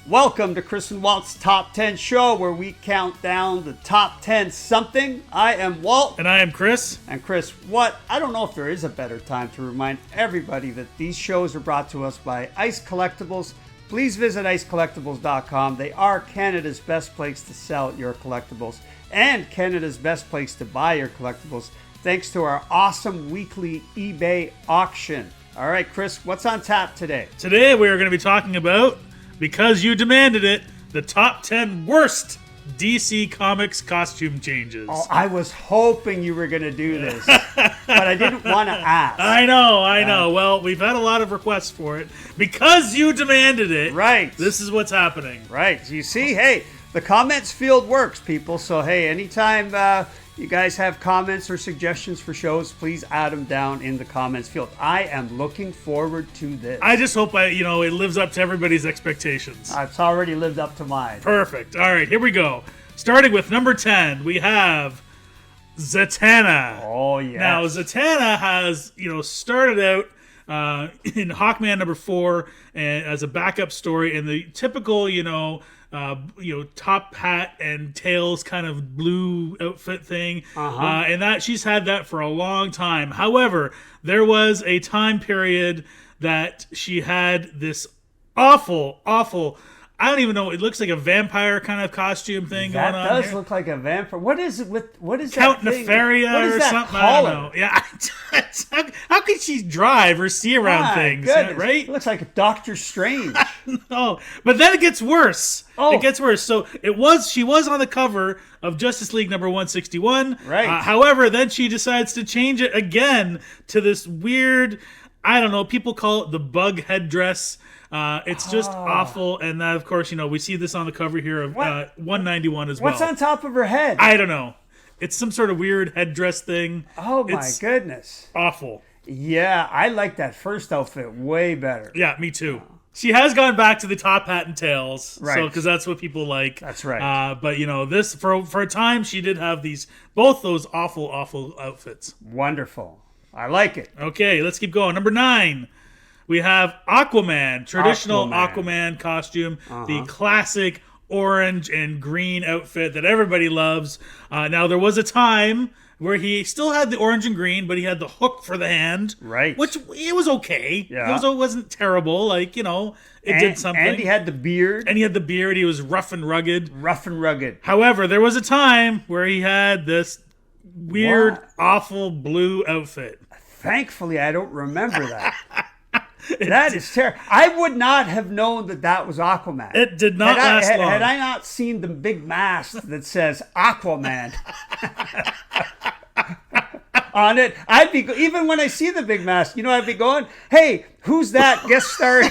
Welcome to Chris and Walt's Top 10 show, where we count down the top 10 something. I am Walt. And I am Chris. And Chris, I don't know if there is a better time to remind everybody that these shows are brought to us by Ice Collectibles. Please visit icecollectibles.com. They are Canada's best place to sell your collectibles and Canada's best place to buy your collectibles, thanks to our awesome weekly eBay auction. All right, Chris, what's on tap today? Today we are going to be talking about, because you demanded it, the top 10 worst DC Comics costume changes. Oh, I was hoping you were going to do this, but I didn't want to ask. I know. Well, we've had a lot of requests for it. Because you demanded it, right? This is what's happening. Right. You see, hey, the comments field works, people. So, hey, anytime you guys have comments or suggestions for shows, please add them down in the comments field. I am looking forward to this. I just hope it lives up to everybody's expectations. It's already lived up to mine. Perfect. All right, here we go. Starting with number 10, we have Zatanna. Oh, yeah. Now, Zatanna has, started out in Hawkman number 4 and as a backup story in the typical, top hat and tails kind of blue outfit thing. And that she's had that for a long time. However, there was a time period that she had this awful, I don't even know, it looks like a vampire kind of costume thing going on. That does here. Look like a vampire. What is it with Count that thing? Nefaria or something? I don't know. Yeah. How can she drive or see around things? Goodness. Right? It looks like Doctor Strange. No, but then it gets worse. Oh. It gets worse. So she was on the cover of Justice League number 161. Right. However, then she decides to change it again to this weird, I don't know, people call it the bug headdress. It's just awful. And then, of course, we see this on the cover here of 191 as well. What's on top of her head? I don't know. It's some sort of weird headdress thing. Oh, my goodness. Awful. Yeah, I like that first outfit way better. Yeah, me too. She has gone back to the top hat and tails, right? So because that's what people like. That's right. But this for a time she did have both those awful outfits. Wonderful. I like it. Okay, let's keep going. Number 9, we have Aquaman, traditional Aquaman costume, the classic orange and green outfit that everybody loves. Now there was a time where he still had the orange and green, but he had the hook for the hand. Right. Which, it was okay. Yeah. It wasn't terrible. It did something. And he had the beard. He was rough and rugged. However, there was a time where he had this weird, awful blue outfit. Thankfully, I don't remember that. That is terrible. I would not have known that was Aquaman. It did not last long. Had I not seen the big mask that says Aquaman on it, I'd be, even when I see the big mask, I'd be going, hey, who's that guest star?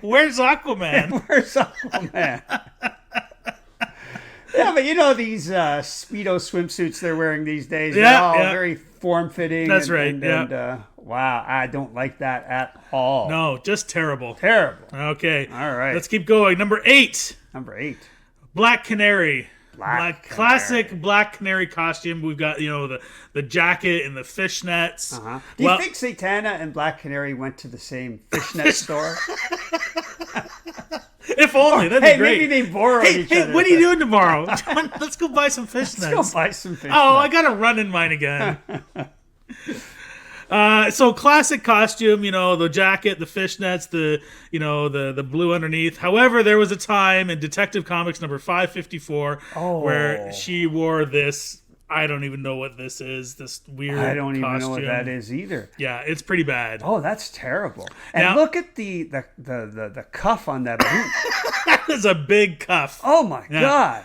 Where's Aquaman? Where's Aquaman? Yeah, but these Speedo swimsuits they're wearing these days, they're all very form-fitting. That's right. Wow, I don't like that at all. No, just terrible. Terrible. Okay. All right. Let's keep going. Number 8. Black Canary. Classic Black Canary costume. We've got, the jacket and the fishnets. Do you think Zatanna and Black Canary went to the same fishnet store? If only. That'd be great. Maybe they borrowed each other. Hey, what are you doing tomorrow? Let's go buy some fishnets. Let's go buy some fishnets. Oh, I got to run in mine again. So classic costume, the jacket, the fishnets, the blue underneath. However, there was a time in Detective Comics number 554 where she wore this. I don't even know what this is. This weird costume. I don't even know what that is either. Yeah, it's pretty bad. Oh, that's terrible. And look at the cuff on that boot. That is a big cuff. Oh my God.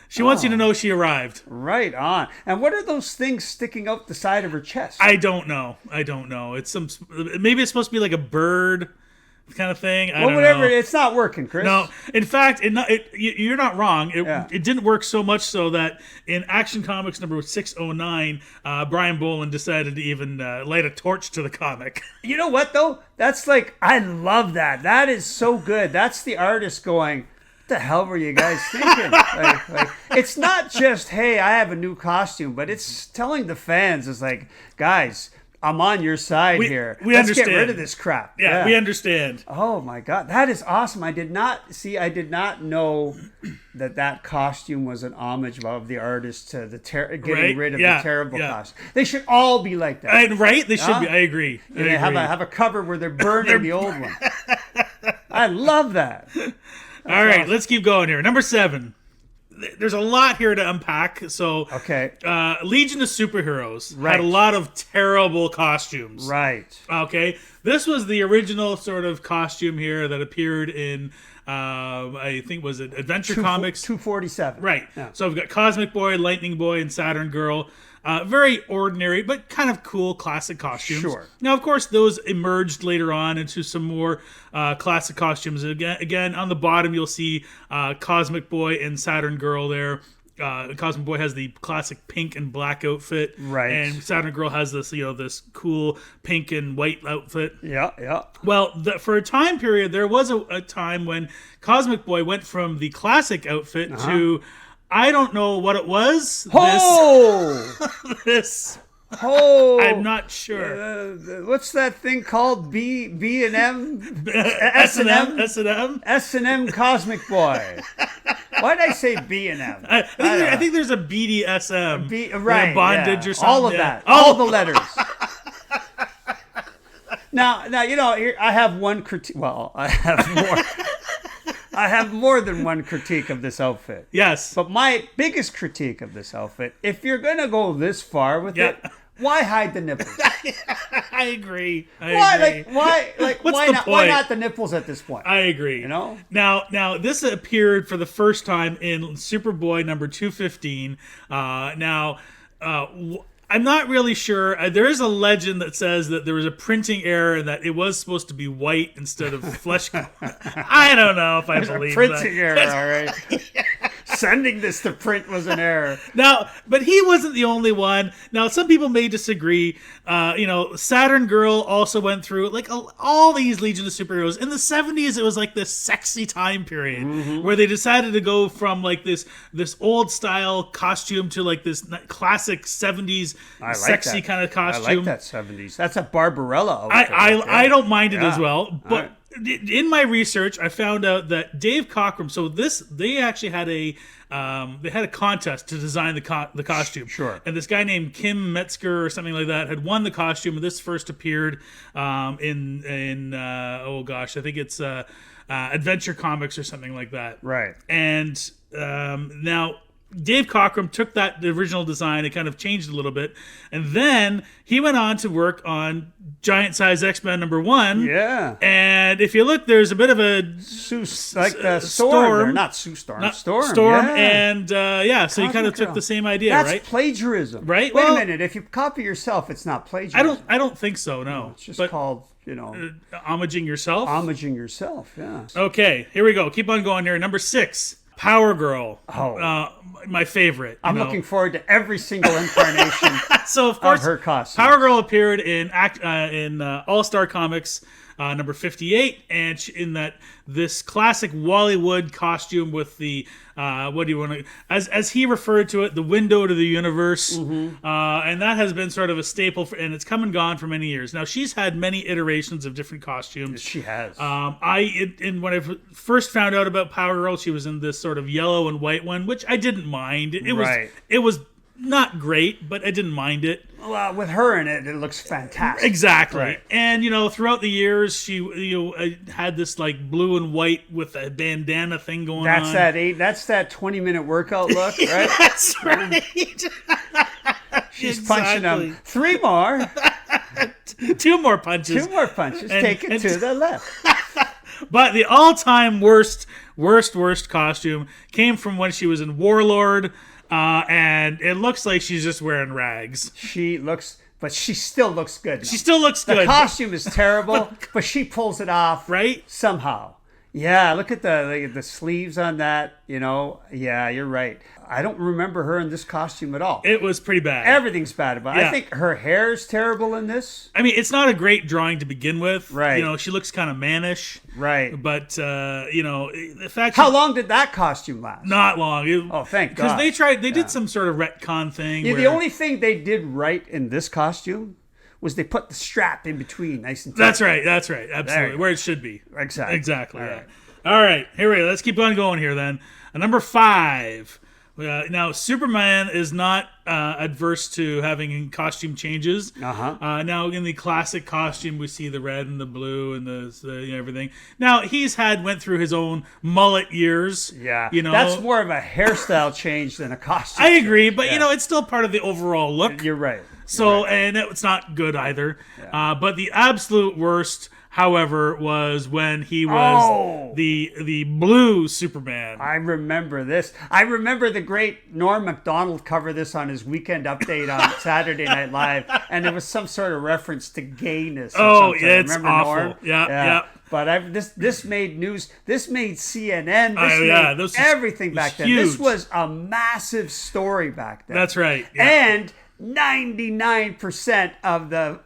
She wants you to know she arrived. Right on. And what are those things sticking out the side of her chest? I don't know. It's maybe it's supposed to be like a bird kind of thing. I don't know. It's not working, Chris. No, in fact, you're not wrong. It didn't work so much so that in Action Comics number 609, Brian Boland decided to even light a torch to the comic. You know what, though? That's I love that. That is so good. That's the artist going, what the hell were you guys thinking? It's not just, hey, I have a new costume, but it's telling the fans, it's guys, I'm on your side here. We Let's understand. get rid of this crap. Yeah, we understand. Oh my God, that is awesome! I did not know that costume was an homage of the artist to the getting rid of the terrible costume. They should all be like that, right? They should be. I agree. They have a cover where they're burning the old one. I love that. All right, let's keep going here. Number 7. There's a lot here to unpack. So, Legion of Superheroes had a lot of terrible costumes. Right. Okay. This was the original sort of costume here that appeared in, I think, was it Adventure Comics? 247. Right. Yeah. So we've got Cosmic Boy, Lightning Boy, and Saturn Girl. Very ordinary, but kind of cool classic costumes. Sure. Now, of course, those emerged later on into some more classic costumes. Again, on the bottom, you'll see Cosmic Boy and Saturn Girl there. Cosmic Boy has the classic pink and black outfit, right? And Saturn Girl has this, this cool pink and white outfit. Yeah. Well, for a time period, there was a time when Cosmic Boy went from the classic outfit to, I don't know what it was. This. I'm not sure. What's that thing called? B and M, S&M Cosmic Boy. Why did I say B and M? I think there's a BDSM, right? Bondage or something. All of that. All the letters. Now, here I have one critique. Well, I have more. I have more than one critique of this outfit. Yes. But my biggest critique of this outfit, if you're going to go this far with it, why hide the nipples? I agree. Why not the nipples at this point? I agree. Now this appeared for the first time in Superboy number 215. I'm not really sure. There is a legend that says that there was a printing error and that it was supposed to be white instead of flesh color. I don't know if I believe that. Printing error, all right. Sending this to print was an error. Now, but he wasn't the only one. Now, some people may disagree. Saturn Girl also went through all these Legion of Superheroes. In the 70s, it was like this sexy time period where they decided to go from this old style costume to this classic 70s sexy kind of costume. I like that 70s. That's a Barbarella outfit. I don't mind it as well, but. In my research, I found out that Dave Cockrum. So they actually had a contest to design the costume. Sure. And this guy named Kim Metzger or something like that had won the costume. And this first appeared I think it's Adventure Comics or something like that. Right. And now Dave Cockrum took the original design and kind of changed it a little bit. And then he went on to work on Giant Size X-Men #1. Yeah. And if you look, there's a bit of a Storm. Not Sue Storm. Storm. Storm. Yeah. And so you kind of took the same idea, That's right? Plagiarism. Right? Wait a minute. If you copy yourself, it's not plagiarism. I don't think so, no. It's just called, homaging yourself? Homaging yourself, yeah. Okay, here we go. Keep on going here. Number 6. Power Girl. My favorite. I'm looking forward to every single incarnation so of course, her costume. Power Girl appeared in All-Star Comics number 58, and in this classic Wallywood costume with the what do you want to, as he referred to it, the window to the universe, and that has been sort of a staple and it's come and gone for many years. Now she's had many iterations of different costumes. She has. When I first found out about Power Girl, she was in this sort of yellow and white one, which I didn't mind. It was not great, but I didn't mind it. Well, with her in it, it looks fantastic. Exactly. Right. And, throughout the years, she had this, blue and white with a bandana thing going on. That's that 20-minute workout look, right? That's right. She's punching them. 3 more. 2 more punches. 2 more punches. Take it to the left. But the all-time worst costume came from when she was in Warlord. And it looks like she's just wearing rags. But she still looks good. She still looks good. The costume is terrible, but she pulls it off, right? Somehow. Yeah, look at the sleeves on that. Yeah, you're right. I don't remember her in this costume at all. It was pretty bad. Everything's bad about it. Yeah. I think her hair is terrible in this. I mean, it's not a great drawing to begin with. Right. She looks kind of mannish. Right. But, the fact... How long did that costume last? Not long. Thank God. Because they did some sort of retcon thing. Yeah, the only thing they did right in this costume was they put the strap in between, nice and tight. That's right. Absolutely. Where it should be. Exactly. Yeah. All right. Here we go. Let's keep on going here then. Number 5. Now, Superman is not adverse to having costume changes. Now, in the classic costume, we see the red and the blue and the everything. Now, went through his own mullet years. Yeah, that's more of a hairstyle change than a costume. I agree, but it's still part of the overall look. You're right. So, and it's not good either. Yeah. But the absolute worst, however, was when he was the blue Superman. I remember this. I remember the great Norm Macdonald cover this on his Weekend Update on Saturday Night Live, and there was some sort of reference to gayness. It's remember awful. Norm? Yeah. But this made news. This made CNN. This made everything back then. Huge. This was a massive story back then. That's right. Yeah. And 99% of the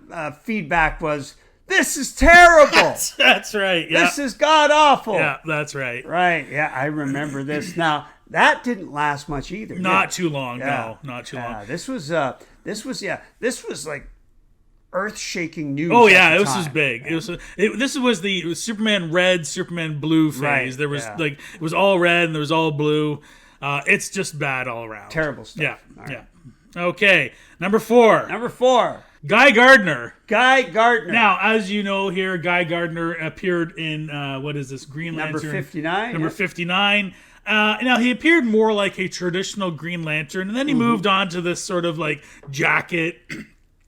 feedback was, "This is terrible." That's right. Yeah. This is god awful. Yeah, that's right. Right. Yeah, I remember this. Now that didn't last much either. Not too long. Yeah. No, not too long. This was like earth-shaking news. Oh yeah, this was big. This was the Superman red, Superman blue phase. Right. There was it was all red and there was all blue. It's just bad all around. Terrible stuff. Yeah. Right. Yeah. Okay. Number 4. Guy Gardner. Now, as you know here, Guy Gardner appeared in, what is this, Green Lantern? Number 59. Number 59. Now, he appeared more like a traditional Green Lantern, and then he moved on to this sort of like jacket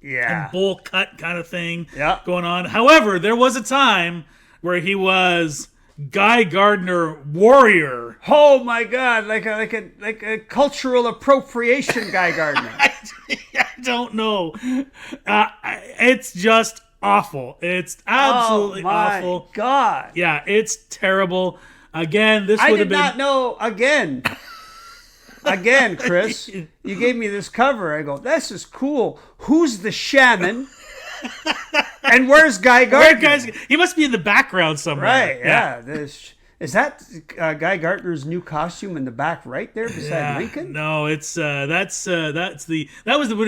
and bowl cut kind of thing going on. However, there was a time where he was Guy Gardner Warrior. Oh my God! Like a cultural appropriation, Guy Gardner. I don't know. It's just awful. It's absolutely awful. Oh my God! Yeah, it's terrible. Again, this would have been. I did not know. Again, Chris, you gave me this cover. I go, this is cool. Who's the shaman? And where's Guy Gardner? He must be in the background somewhere. Right, yeah. Is that Guy Gardner's new costume in the back right there beside Lincoln? No, it's would have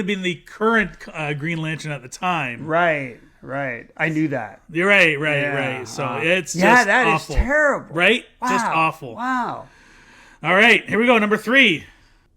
been the current Green Lantern at the time. Right. I knew that. You're right. So it's just that awful. Is terrible. Right? Wow. Just awful. Wow. All right, here we go. Number 3.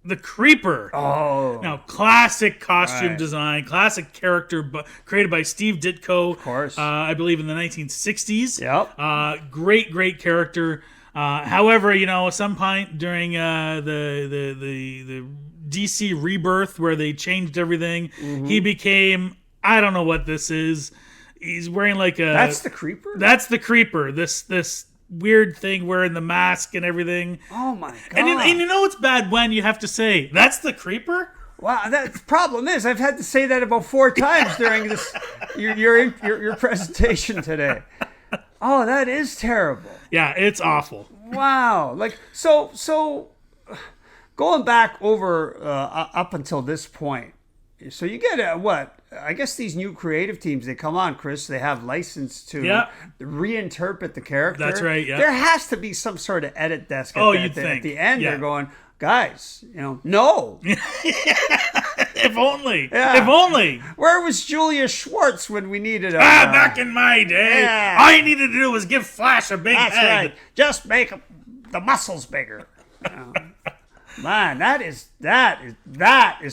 The Creeper. Oh. Now, classic costume design, classic character created by Steve Ditko. Of course. I believe in the 1960s. Yep. Great character. However, some point during the DC Rebirth where they changed everything, he became, I don't know what this is. He's wearing like a... That's the Creeper? That's the Creeper. This weird thing wearing the mask and everything. Oh my God. And you know it's bad when you have to say, that's the Creeper? Wow, the problem is I've had to say that about 4 times during this your presentation today. Oh, that is terrible. Yeah, it's awful. Wow. Like so going back over up until this point. So you get what? I guess these new creative teams, they come on, Chris, they have license to reinterpret the character. That's right, yeah. There has to be some sort of edit desk you'd think. At the end. They're going, guys, no. If only. Yeah. If only. Where was Julia Schwartz when we needed her? Back in my day, all you needed to do was give Flash a big That's head. Right. Just make the muscles bigger. Man, that is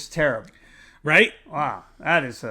terrible. Right? Wow, that is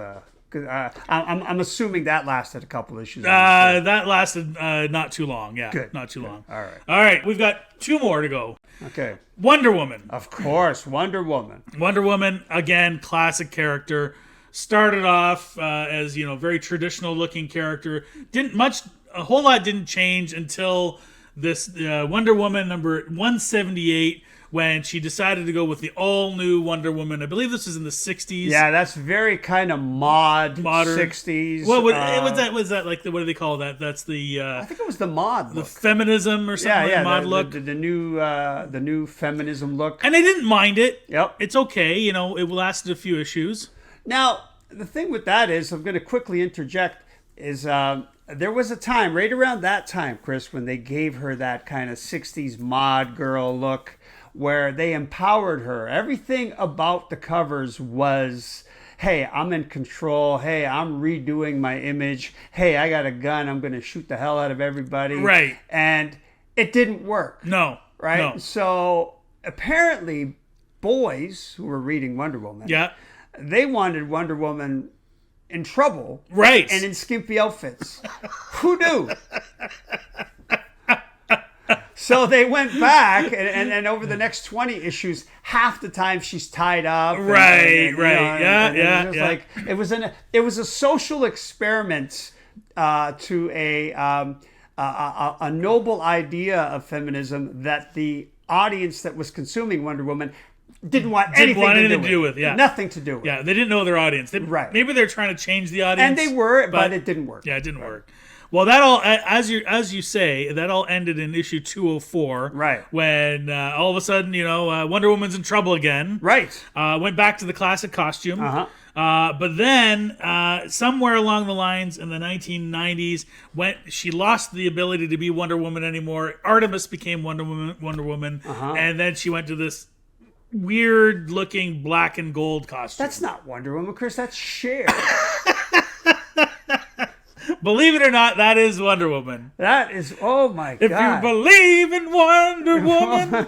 I'm assuming that lasted a couple issues. That lasted not too long. Yeah, Good. Not too long. All right. All right, we've got 2 more to go. Okay. Wonder Woman. Of course, Wonder Woman. Wonder Woman, again, classic character. Started off as very traditional looking character. A whole lot didn't change until this Wonder Woman number 178. When she decided to go with the all-new Wonder Woman. I believe this was in the 60s. Yeah, that's very kind of modern 60s. Well, was that like, what do they call that? That's the... I think it was the mod look. The feminism or something like mod look. The new feminism look. And I didn't mind it. Yep. It's okay. It lasted a few issues. Now, the thing with that is, I'm going to quickly interject, is there was a time, right around that time, Chris, when they gave her that kind of 60s mod girl look, where they empowered her. Everything about the covers was, hey, I'm in control. Hey, I'm redoing my image. Hey, I got a gun. I'm going to shoot the hell out of everybody. Right. And it didn't work. No. Right? No. So apparently boys who were reading Wonder Woman, they wanted Wonder Woman in trouble. Right. And in skimpy outfits. Who knew? So they went back, and over the next 20 issues, half the time she's tied up. Right. Like it was a social experiment to a noble idea of feminism that the audience that was consuming Wonder Woman didn't want anything to do with. Nothing to do with. Yeah, they didn't know their audience. Maybe they're trying to change the audience. And they were, but it didn't work. Yeah, it didn't work. Well, that all, as you say, that all ended in issue 204. Right. When all of a sudden, Wonder Woman's in trouble again. Right. Went back to the classic costume. But then, somewhere along the lines in the 1990s, she lost the ability to be Wonder Woman anymore. Artemis became Wonder Woman. And then she went to this weird-looking black and gold costume. That's not Wonder Woman, Chris. That's Cher. Believe it or not, that is Wonder Woman. That is, oh my God. If you believe in Wonder Woman.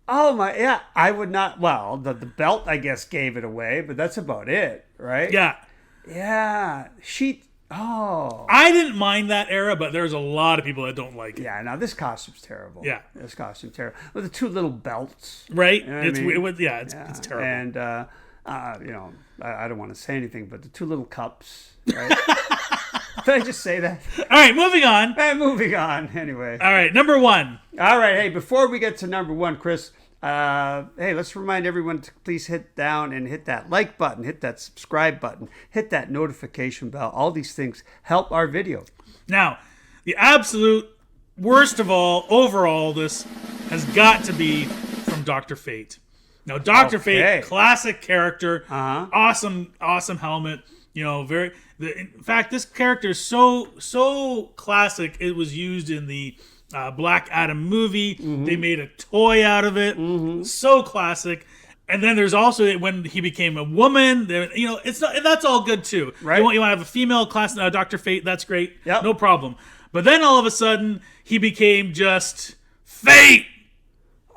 I would not, well, the belt, I guess, gave it away, but that's about it, right? Yeah. Yeah. I didn't mind that era, but there's a lot of people that don't like it. Yeah, no, this costume's terrible. Yeah. This costume's terrible. With the two little belts. Right? You know it's terrible. And, I don't want to say anything, but the two little cups, right? Did I just say that? All right, moving on. Moving on, anyway. All right, number one. All right, hey, before we get to number one, Chris, hey, let's remind everyone to please hit down and hit that like button, hit that subscribe button, hit that notification bell. All these things help our video. Now, the absolute worst of all, overall, this has got to be from Dr. Fate. Now, Dr. Fate, classic character, awesome helmet. In fact, this character is so classic. It was used in the Black Adam movie. They made a toy out of it. So classic. And then there's also when he became a woman. That's all good too. Right. You want to have a female class, Dr. Fate. That's great. Yep. No problem. But then all of a sudden he became just Fate.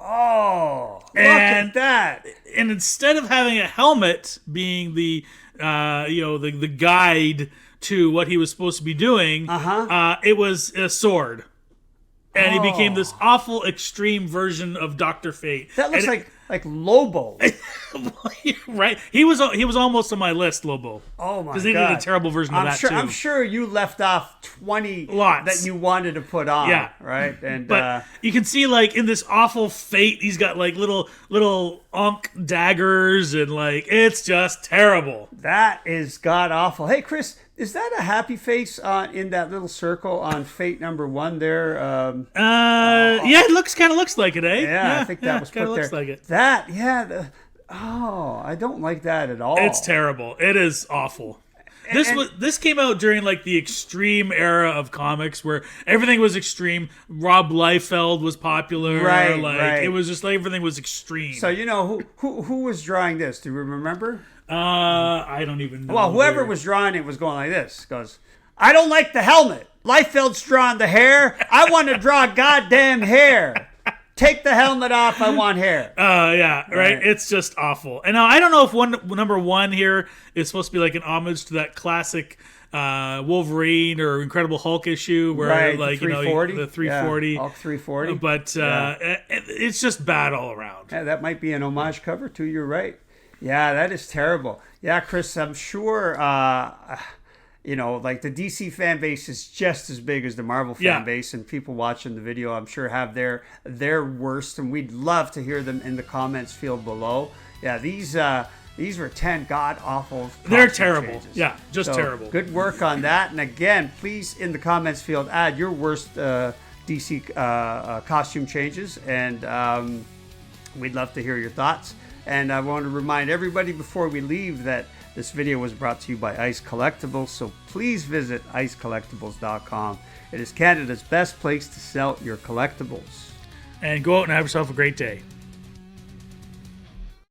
Oh, look at that! And instead of having a helmet being the guide to what he was supposed to be doing, it was a sword, and he became this awful extreme version of Dr. Fate. That looks like Lobo. Right? He was almost on my list, Lobo. Oh my God! Because they did a terrible version of that too. I'm sure you left off 20 that you wanted to put on. Yeah. Right. And but you can see in this awful Fate, he's got little daggers and it's just terrible. That is god awful. Hey Chris, is that a happy face in that little circle on Fate number 1 there? Yeah, it kind of looks like it, eh? Yeah, I think that was put there. Looks like it. I don't like that at all. It's terrible. It is awful. This came out during the extreme era of comics where everything was extreme. Rob Liefeld was popular. Right. It was just everything was extreme. So who was drawing this? Do you remember? I don't even know. Well, whoever was drawing it was going like this. Goes, I don't like the helmet. Liefeld's drawing the hair. I want to draw goddamn hair. Take the helmet off. I want hair. Yeah, right. It's just awful. And now I don't know if number one here is supposed to be an homage to that classic Wolverine or Incredible Hulk issue where the 340. The 340. Hulk 340. But it's just bad all around. Yeah, that might be an homage cover too. You're right. Yeah, that is terrible. Yeah, Chris, I'm sure. The DC fan base is just as big as the Marvel fan base, and people watching the video, I'm sure, have their worst, and we'd love to hear them in the comments field below. Yeah, these were 10 god-awful. They're terrible. Changes. Yeah, just terrible. Good work on that. And again, please, in the comments field, add your worst DC costume changes, and we'd love to hear your thoughts. And I want to remind everybody before we leave that this video was brought to you by Ice Collectibles, so please visit icecollectibles.com. It is Canada's best place to sell your collectibles. And go out and have yourself a great day.